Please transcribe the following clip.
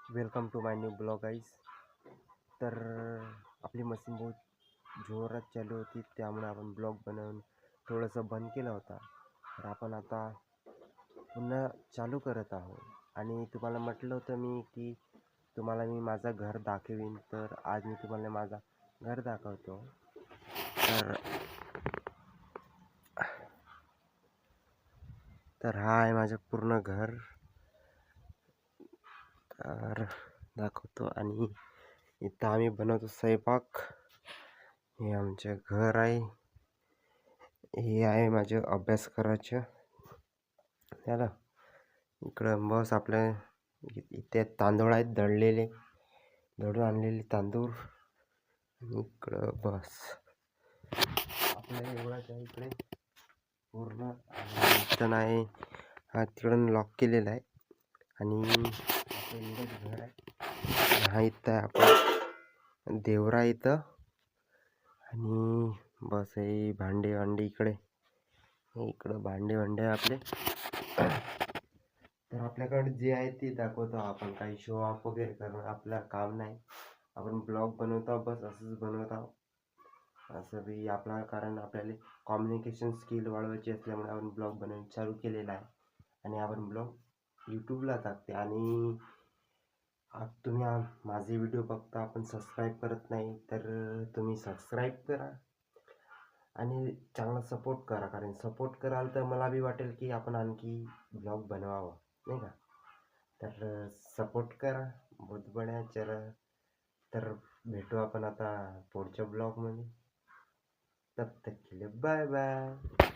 Welcome to my new blog guys. तर आपली machine बहुत जोरात चालू होती, त्यामुळे आपण ब्लॉग बनवून थोडंसं बंद केलं होता. तर आपण आता पुन्हा चालू करत आहोत आणि तुम्हाला म्हटलं होतं मी की तुम्हाला मी माझं घर दाखवीन. तर आज मी तुम्हाला माझा घर दाखवतो. तर तर हा आहे माझं पूर्ण घर. तर दाखवतो. आणि इथं आम्ही बनवतो स्वयंपाक. हे आमचे घर आहे. हे आहे माझं अभ्यास करायचं त्याला. इकडं बस आपल्या इथे तांदूळ आहेत दळून आणलेले तांदूळ. आणि इकडं बस आपल्याला एवढाच आहे इकडे पूर्ण. इथं नाही, हा तिकडून लॉक केलेला आहे. आणि आपलं एवढंच घर आहे. हा इथं आहे आपला देवरा इथं. आणि बस हे भांडे इकडं भांडे आपले. तर आपल्याकडे जे आहे ते दाखवतो आपण. काही शो ऑफ वगैरे करणं आपलं काम नाही. आपण ब्लॉग बनवतो, बस असंच बनवत आहोत. असं बी आपला, कारण आपल्याला कॉम्युनिकेशन स्किल वाढवायची असल्यामुळे आपण ब्लॉग बनवणं चालू केलेला आहे. आणि आपण ब्लॉग यूट्यूबला टाकते. आणि तुम्ही माझे व्हिडिओ बघता, आपण सबस्क्राईब करत नाही, तर तुम्ही सबस्क्राईब करा आणि चांगला सपोर्ट करा. कारण सपोर्ट कराल तर मला बी वाटेल की आपण आणखी ब्लॉग बनवावं, नाही का. तर सपोर्ट करा बहुत बढिया. चला, तर भेटू आपण आता पुढच्या ब्लॉगमध्ये. तब तक के लिए बाय बाय.